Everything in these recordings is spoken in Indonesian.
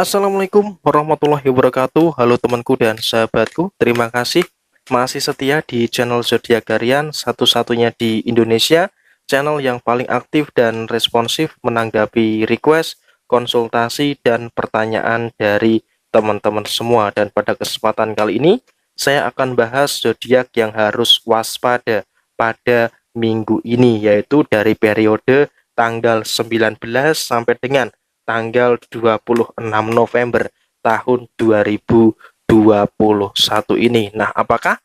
Assalamualaikum warahmatullahi wabarakatuh. Halo temanku dan sahabatku, terima kasih masih setia di channel Zodiak Harian, satu-satunya di Indonesia, channel yang paling aktif dan responsif menanggapi request, konsultasi, dan pertanyaan dari teman-teman semua. Dan pada kesempatan kali ini, saya akan bahas zodiak yang harus waspada pada minggu ini, yaitu dari periode tanggal 19 sampai dengan tanggal 26 November tahun 2021 ini. Nah, apakah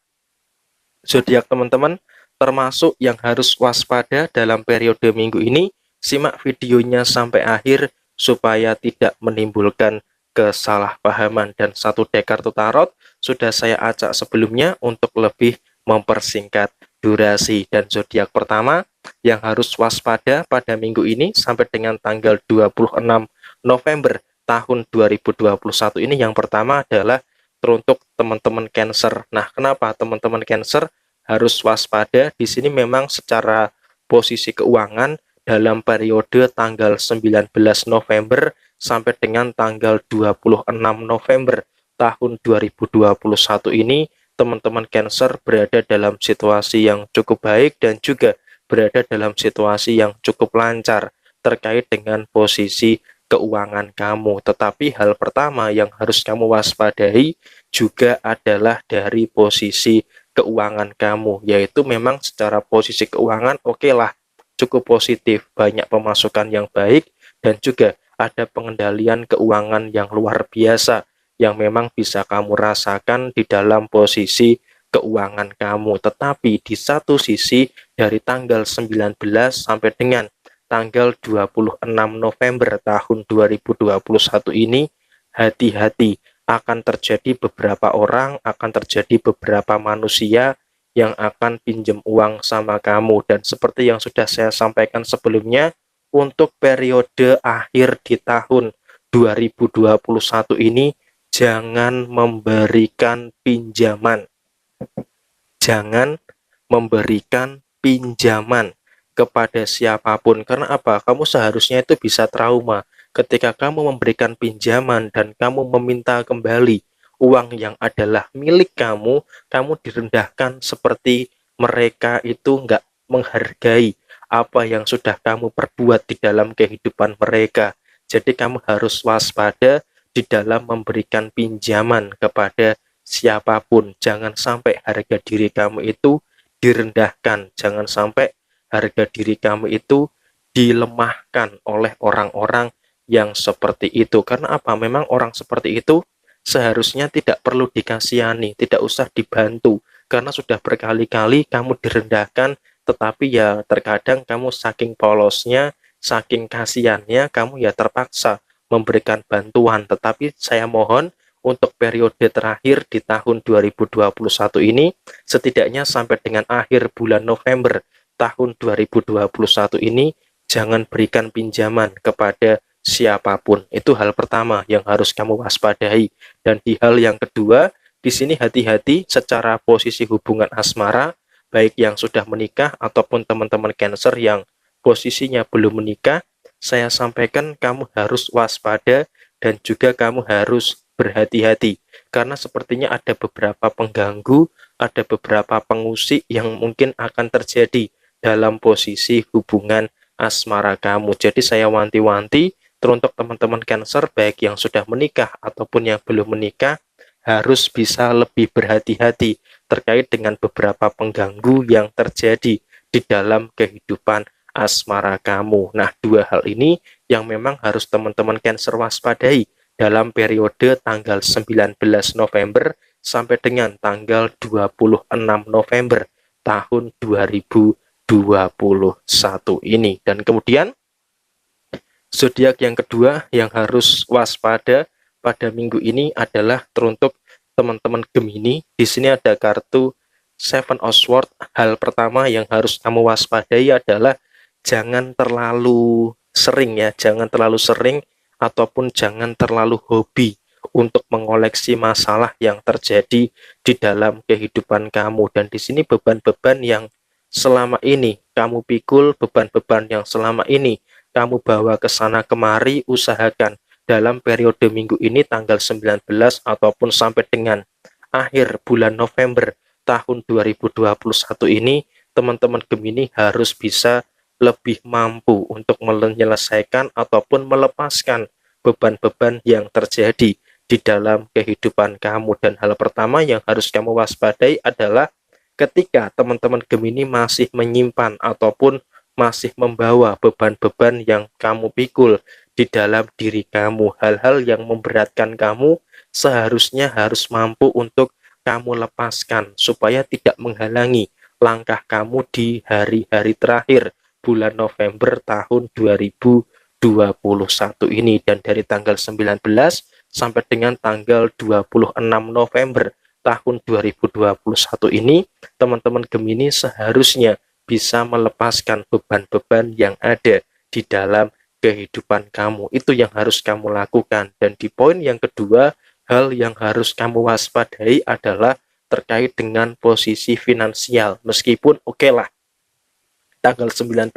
zodiak teman-teman termasuk yang harus waspada dalam periode minggu ini? Simak videonya sampai akhir supaya tidak menimbulkan kesalahpahaman. Dan satu dek kartu tarot sudah saya acak sebelumnya untuk lebih mempersingkat durasi. Dan zodiak pertama yang harus waspada pada minggu ini sampai dengan tanggal 26 November tahun 2021 ini, yang pertama adalah teruntuk teman-teman Cancer. Nah, kenapa teman-teman Cancer harus waspada? Di sini memang secara posisi keuangan dalam periode tanggal 19 November sampai dengan tanggal 26 November tahun 2021 ini, teman-teman Cancer berada dalam situasi yang cukup baik dan juga berada dalam situasi yang cukup lancar terkait dengan posisi keuangan kamu. Tetapi hal pertama yang harus kamu waspadai juga adalah dari posisi keuangan kamu, yaitu memang secara posisi keuangan oke lah, cukup positif, banyak pemasukan yang baik, dan juga ada pengendalian keuangan yang luar biasa yang memang bisa kamu rasakan di dalam posisi keuangan kamu. Tetapi di satu sisi dari tanggal 19 sampai dengan tanggal 26 November tahun 2021 ini, hati-hati, akan terjadi beberapa orang, akan terjadi beberapa manusia yang akan pinjam uang sama kamu. Dan seperti yang sudah saya sampaikan sebelumnya, untuk periode akhir di tahun 2021 ini, jangan memberikan pinjaman. Jangan memberikan pinjaman kepada siapapun. Karena apa? Kamu seharusnya itu bisa trauma ketika kamu memberikan pinjaman dan kamu meminta kembali uang yang adalah milik kamu, kamu direndahkan seperti mereka itu nggak menghargai apa yang sudah kamu perbuat di dalam kehidupan mereka. Jadi kamu harus waspada di dalam memberikan pinjaman kepada siapapun. Jangan sampai harga diri kamu itu direndahkan. Jangan sampai harga diri kamu itu dilemahkan oleh orang-orang yang seperti itu. Karena apa? Memang orang seperti itu seharusnya tidak perlu dikasihani, tidak usah dibantu. Karena sudah berkali-kali kamu direndahkan, tetapi ya terkadang kamu saking polosnya, saking kasihannya, kamu ya terpaksa memberikan bantuan. Tetapi saya mohon untuk periode terakhir di tahun 2021 ini, setidaknya sampai dengan akhir bulan November tahun 2021 ini, jangan berikan pinjaman kepada siapapun. Itu hal pertama yang harus kamu waspadai. Dan di hal yang kedua, di sini hati-hati secara posisi hubungan asmara, baik yang sudah menikah ataupun teman-teman Cancer yang posisinya belum menikah. Saya sampaikan kamu harus waspada dan juga kamu harus berhati-hati, karena sepertinya ada beberapa pengganggu, ada beberapa pengusik yang mungkin akan terjadi dalam posisi hubungan asmara kamu. Jadi saya wanti-wanti teruntuk teman-teman Cancer, baik yang sudah menikah ataupun yang belum menikah, harus bisa lebih berhati-hati terkait dengan beberapa pengganggu yang terjadi di dalam kehidupan asmara kamu. Nah, dua hal ini yang memang harus teman-teman Cancer waspadai dalam periode tanggal 19 November sampai dengan tanggal 26 November tahun 2021 ini. Dan kemudian zodiak yang kedua yang harus waspada pada minggu ini adalah teruntuk teman-teman Gemini. Di sini ada kartu Seven of Swords. Hal pertama yang harus kamu waspadai adalah jangan terlalu sering ya, jangan terlalu sering ataupun jangan terlalu hobi untuk mengoleksi masalah yang terjadi di dalam kehidupan kamu. Dan di sini beban-beban yang selama ini kamu pikul, beban-beban yang selama ini kamu bawa ke sana kemari, usahakan dalam periode minggu ini tanggal 19 ataupun sampai dengan akhir bulan November tahun 2021 ini, teman-teman Gemini harus bisa lebih mampu untuk menyelesaikan ataupun melepaskan beban-beban yang terjadi di dalam kehidupan kamu. Dan hal pertama yang harus kamu waspadai adalah ketika teman-teman Gemini masih menyimpan ataupun masih membawa beban-beban yang kamu pikul di dalam diri kamu, hal-hal yang memberatkan kamu seharusnya harus mampu untuk kamu lepaskan supaya tidak menghalangi langkah kamu di hari-hari terakhir bulan November tahun 2021 ini. Dan dari tanggal 19 sampai dengan tanggal 26 November tahun 2021 ini, teman-teman Gemini seharusnya bisa melepaskan beban-beban yang ada di dalam kehidupan kamu. Itu yang harus kamu lakukan. Dan di poin yang kedua, hal yang harus kamu waspadai adalah terkait dengan posisi finansial. Meskipun oke lah, tanggal 19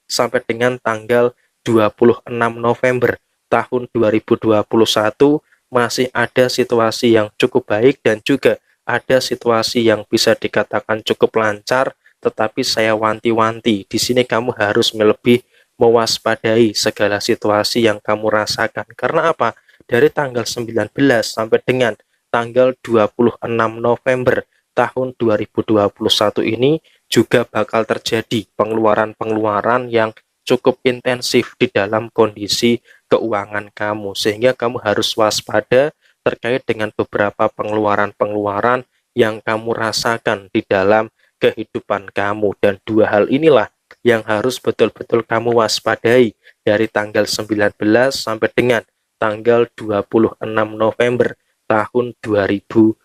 sampai dengan tanggal 26 November tahun 2021 masih ada situasi yang cukup baik dan juga ada situasi yang bisa dikatakan cukup lancar, tetapi saya wanti-wanti di sini kamu harus lebih mewaspadai segala situasi yang kamu rasakan. Karena apa? Dari tanggal 19 sampai dengan tanggal 26 November tahun 2021 ini juga bakal terjadi pengeluaran-pengeluaran yang cukup intensif di dalam kondisi keuangan kamu, sehingga kamu harus waspada terkait dengan beberapa pengeluaran-pengeluaran yang kamu rasakan di dalam kehidupan kamu. Dan dua hal inilah yang harus betul-betul kamu waspadai dari tanggal 19 sampai dengan tanggal 26 November tahun 2021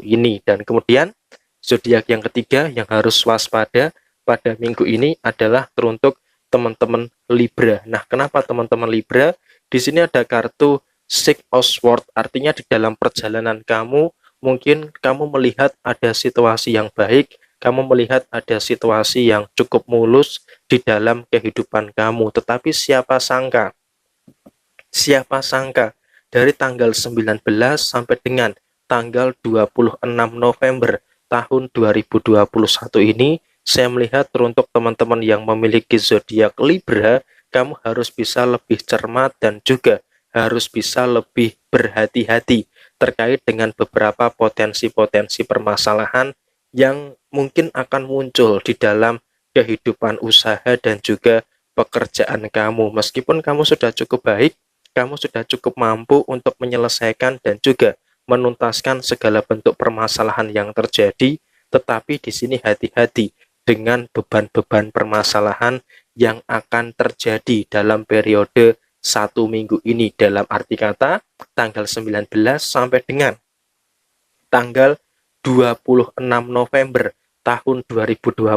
ini. Dan kemudian zodiak yang ketiga yang harus waspada pada minggu ini adalah teruntuk teman-teman Libra. Nah, kenapa teman-teman Libra? Di sini ada kartu Six of Swords, artinya di dalam perjalanan kamu, mungkin kamu melihat ada situasi yang baik, kamu melihat ada situasi yang cukup mulus di dalam kehidupan kamu. Tetapi siapa sangka dari tanggal 19 sampai dengan tanggal 26 November tahun 2021 ini, saya melihat teruntuk teman-teman yang memiliki zodiak Libra, kamu harus bisa lebih cermat dan juga harus bisa lebih berhati-hati terkait dengan beberapa potensi-potensi permasalahan yang mungkin akan muncul di dalam kehidupan usaha dan juga pekerjaan kamu. Meskipun kamu sudah cukup baik, kamu sudah cukup mampu untuk menyelesaikan dan juga menuntaskan segala bentuk permasalahan yang terjadi, tetapi di sini hati-hati dengan beban-beban permasalahan yang akan terjadi dalam periode 1 minggu ini. Dalam arti kata, tanggal 19 sampai dengan tanggal 26 November tahun 2021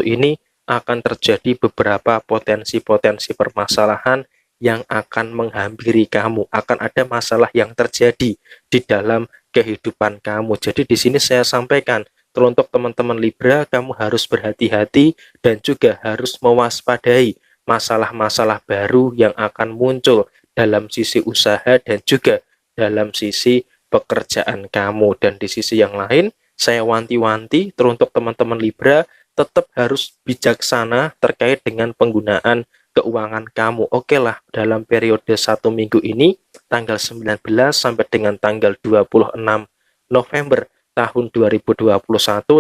ini akan terjadi beberapa potensi-potensi permasalahan yang akan menghampiri kamu. Akan ada masalah yang terjadi di dalam kehidupan kamu. Jadi di sini saya sampaikan, teruntuk teman-teman Libra, kamu harus berhati-hati dan juga harus mewaspadai masalah-masalah baru yang akan muncul dalam sisi usaha dan juga dalam sisi pekerjaan kamu. Dan di sisi yang lain, saya wanti-wanti teruntuk teman-teman Libra tetap harus bijaksana terkait dengan penggunaan keuangan kamu. Oke lah, dalam periode 1 minggu ini, tanggal 19 sampai dengan tanggal 26 November tahun 2021,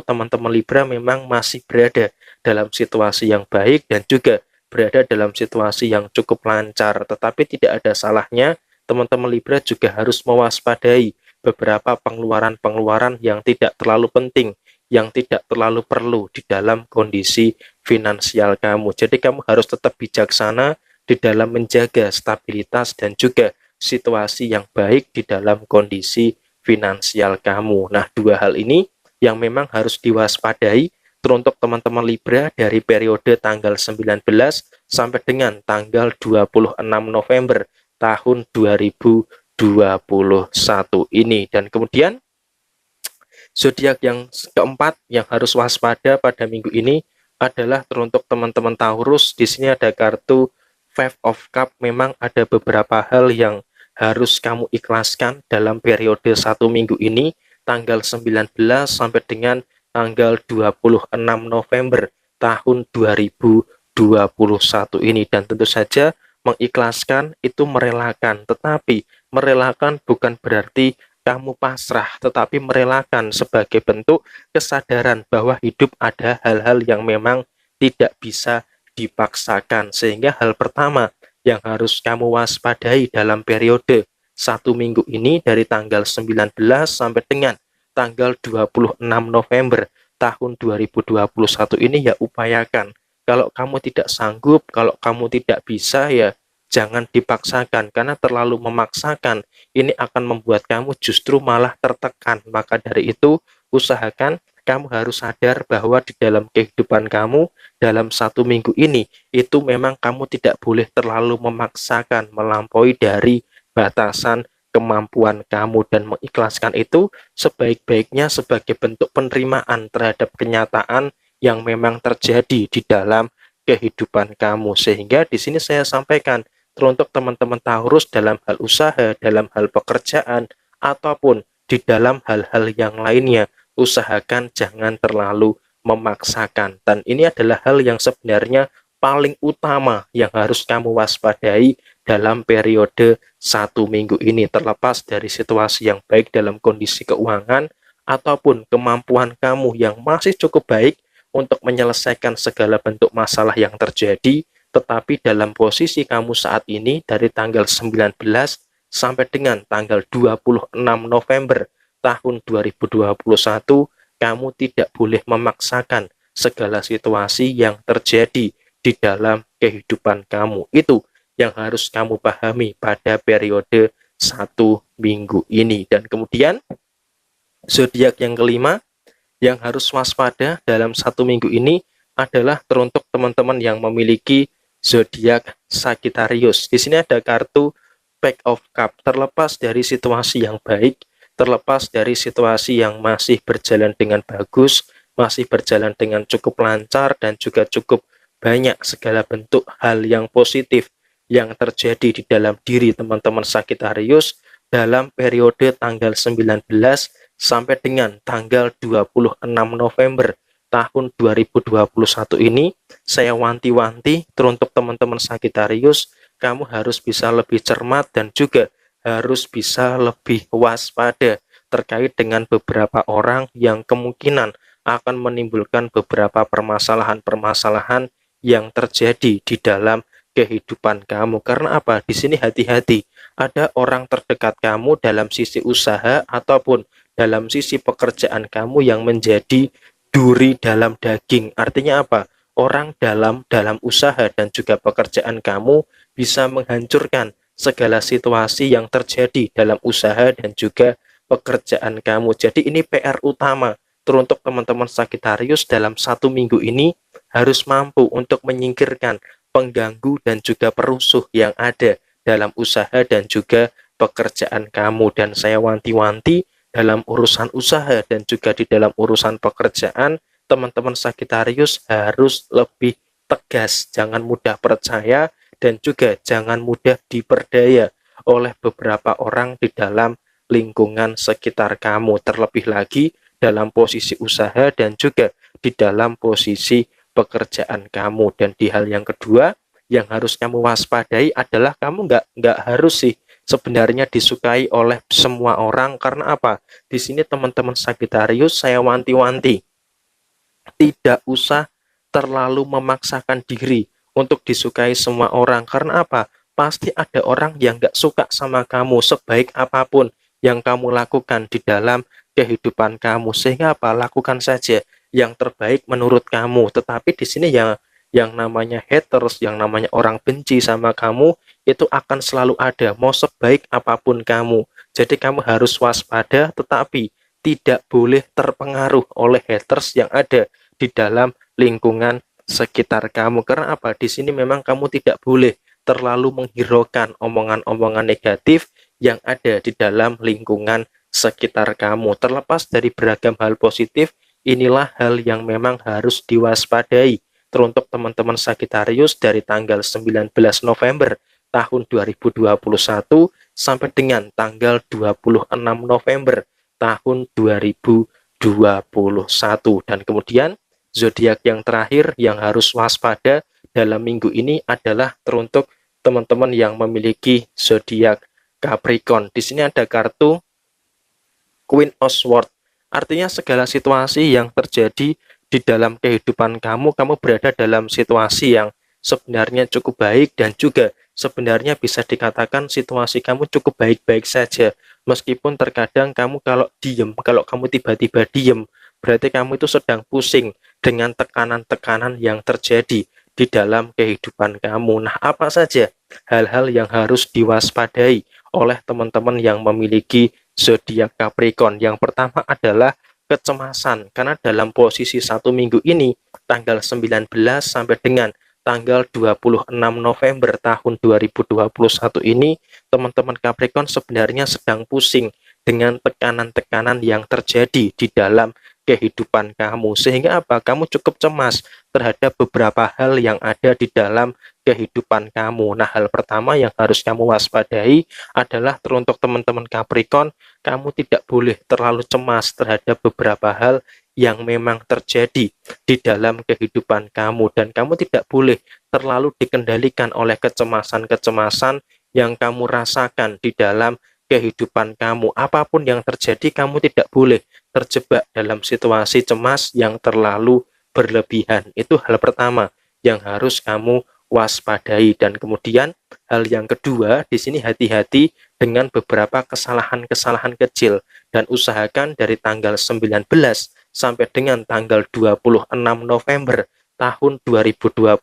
teman-teman Libra memang masih berada dalam situasi yang baik dan juga berada dalam situasi yang cukup lancar. Tetapi tidak ada salahnya teman-teman Libra juga harus mewaspadai beberapa pengeluaran-pengeluaran yang tidak terlalu penting, yang tidak terlalu perlu di dalam kondisi finansial kamu. Jadi kamu harus tetap bijaksana di dalam menjaga stabilitas dan juga situasi yang baik di dalam kondisi finansial kamu. Nah, dua hal ini yang memang harus diwaspadai teruntuk teman-teman Libra dari periode tanggal 19 sampai dengan tanggal 26 November tahun 2021 ini. Dan kemudian zodiak yang keempat yang harus waspada pada minggu ini adalah teruntuk teman-teman Taurus. Di sini ada kartu Five of Cup memang ada beberapa hal yang harus kamu ikhlaskan dalam periode 1 minggu ini, tanggal 19 sampai dengan tanggal 26 November tahun 2021 ini. Dan tentu saja mengikhlaskan itu merelakan, tetapi merelakan bukan berarti kamu pasrah, tetapi merelakan sebagai bentuk kesadaran bahwa hidup ada hal-hal yang memang tidak bisa dipaksakan. Sehingga hal pertama yang harus kamu waspadai dalam periode 1 minggu ini dari tanggal 19 sampai dengan tanggal 26 November tahun 2021 ini, ya upayakan. Kalau kamu tidak sanggup, kalau kamu tidak bisa, ya jangan dipaksakan, karena terlalu memaksakan ini akan membuat kamu justru malah tertekan. Maka dari itu, usahakan kamu harus sadar bahwa di dalam kehidupan kamu dalam 1 minggu ini, itu memang kamu tidak boleh terlalu memaksakan, melampaui dari batasan kemampuan kamu, dan mengikhlaskan itu sebaik-baiknya sebagai bentuk penerimaan terhadap kenyataan yang memang terjadi di dalam kehidupan kamu. Sehingga di sini saya sampaikan, untuk teman-teman Taurus dalam hal usaha, dalam hal pekerjaan, ataupun di dalam hal-hal yang lainnya, usahakan jangan terlalu memaksakan. Dan ini adalah hal yang sebenarnya paling utama yang harus kamu waspadai dalam periode 1 minggu ini, terlepas dari situasi yang baik dalam kondisi keuangan ataupun kemampuan kamu yang masih cukup baik untuk menyelesaikan segala bentuk masalah yang terjadi. Tetapi dalam posisi kamu saat ini dari tanggal 19 sampai dengan tanggal 26 November tahun 2021, kamu tidak boleh memaksakan segala situasi yang terjadi di dalam kehidupan kamu. Itu yang harus kamu pahami pada periode 1 minggu ini. Dan kemudian zodiak yang kelima yang harus waspada dalam 1 minggu ini adalah teruntuk teman-teman yang memiliki zodiak Sagittarius. Di sini ada kartu Pack of Cup. Terlepas dari situasi yang baik, terlepas dari situasi yang masih berjalan dengan bagus, masih berjalan dengan cukup lancar, dan juga cukup banyak segala bentuk hal yang positif yang terjadi di dalam diri teman-teman Sagittarius dalam periode tanggal 19 sampai dengan tanggal 26 November tahun 2021 ini, saya wanti-wanti teruntuk teman-teman Sagittarius, kamu harus bisa lebih cermat dan juga harus bisa lebih waspada terkait dengan beberapa orang yang kemungkinan akan menimbulkan beberapa permasalahan-permasalahan yang terjadi di dalam kehidupan kamu. Karena apa? Di sini hati-hati, ada orang terdekat kamu dalam sisi usaha ataupun dalam sisi pekerjaan kamu yang menjadi duri dalam daging. Artinya apa? Orang dalam usaha dan juga pekerjaan kamu bisa menghancurkan segala situasi yang terjadi dalam usaha dan juga pekerjaan kamu. Jadi ini PR utama teruntuk teman-teman Sagittarius dalam 1 minggu ini, harus mampu untuk menyingkirkan pengganggu dan juga perusuh yang ada dalam usaha dan juga pekerjaan kamu. Dan saya wanti-wanti dalam urusan usaha dan juga di dalam urusan pekerjaan, teman-teman Sagittarius harus lebih tegas, jangan mudah percaya dan juga jangan mudah diperdaya oleh beberapa orang di dalam lingkungan sekitar kamu, terlebih lagi dalam posisi usaha dan juga di dalam posisi pekerjaan kamu. Dan di hal yang kedua yang harus kamu waspadai adalah kamu nggak harus sih sebenarnya disukai oleh semua orang. Karena apa? Di sini teman-teman Sagittarius, saya wanti-wanti, tidak usah terlalu memaksakan diri untuk disukai semua orang. Karena apa? Pasti ada orang yang nggak suka sama kamu sebaik apapun yang kamu lakukan di dalam kehidupan kamu. Sehingga apa? Lakukan saja yang terbaik menurut kamu. Tetapi di sini yang namanya haters, yang namanya orang benci sama kamu, itu akan selalu ada, mau sebaik apapun kamu. Jadi kamu harus waspada, tetapi tidak boleh terpengaruh oleh haters yang ada di dalam lingkungan sekitar kamu. Karena apa? Di sini memang kamu tidak boleh terlalu menghiraukan omongan-omongan negatif yang ada di dalam lingkungan sekitar kamu. Terlepas dari beragam hal positif, inilah hal yang memang harus diwaspadai teruntuk teman-teman Sagittarius dari tanggal 19 November tahun 2021 sampai dengan tanggal 26 November tahun 2021. Dan kemudian zodiak yang terakhir yang harus waspada dalam minggu ini adalah teruntuk teman-teman yang memiliki zodiak Capricorn. Di sini ada kartu Queen of Swords. Artinya segala situasi yang terjadi di dalam kehidupan kamu berada dalam situasi yang sebenarnya cukup baik, dan juga sebenarnya bisa dikatakan situasi kamu cukup baik-baik saja. Meskipun terkadang kamu kalau kamu tiba-tiba diem, berarti kamu itu sedang pusing dengan tekanan-tekanan yang terjadi di dalam kehidupan kamu. Nah, apa saja hal-hal yang harus diwaspadai oleh teman-teman yang memiliki zodiak Capricorn? Yang pertama adalah kecemasan, karena dalam posisi satu minggu ini, tanggal 19 sampai dengan tanggal 26 November tahun 2021 ini, teman-teman Capricorn sebenarnya sedang pusing dengan tekanan-tekanan yang terjadi di dalam kehidupan kamu. Sehingga apa? Kamu cukup cemas terhadap beberapa hal yang ada di dalam kehidupan kamu. Nah, hal pertama yang harus kamu waspadai adalah teruntuk teman-teman Capricorn, kamu tidak boleh terlalu cemas terhadap beberapa hal yang memang terjadi di dalam kehidupan kamu, dan kamu tidak boleh terlalu dikendalikan oleh kecemasan-kecemasan yang kamu rasakan di dalam kehidupan kamu. Apapun yang terjadi, kamu tidak boleh terjebak dalam situasi cemas yang terlalu berlebihan. Itu hal pertama yang harus kamu waspadai. Dan kemudian hal yang kedua, di sini hati-hati dengan beberapa kesalahan-kesalahan kecil, dan usahakan dari tanggal 19 sampai dengan tanggal 26 November tahun 2021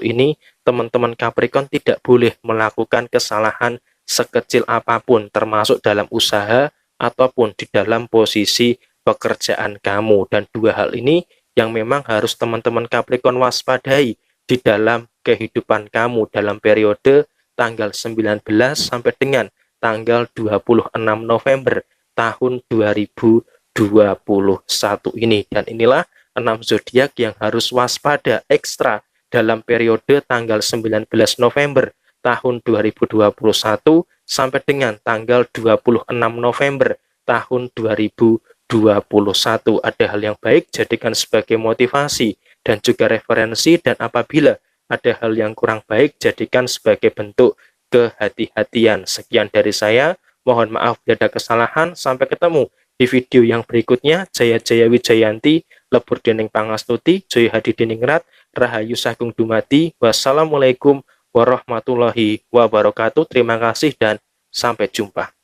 ini, teman-teman Capricorn tidak boleh melakukan kesalahan sekecil apapun, termasuk dalam usaha ataupun di dalam posisi pekerjaan kamu. Dan dua hal ini yang memang harus teman-teman Capricorn waspadai di dalam kehidupan kamu dalam periode tanggal 19 sampai dengan tanggal 26 November tahun 2021 ini. Dan inilah 6 zodiak yang harus waspada ekstra dalam periode tanggal 19 November tahun 2021 sampai dengan tanggal 26 November tahun 2021. Ada hal yang baik, jadikan sebagai motivasi dan juga referensi, dan apabila ada hal yang kurang baik, jadikan sebagai bentuk kehati-hatian. Sekian dari saya, mohon maaf bila ada kesalahan. Sampai ketemu di video yang berikutnya. Jaya Jaya Wijayanti, Lebur Dening Pangastuti, Joyo Hadi Diningrat, Rahayu Sagung Dumadi. Wassalamualaikum warahmatullahi wabarakatuh. Terima kasih dan sampai jumpa.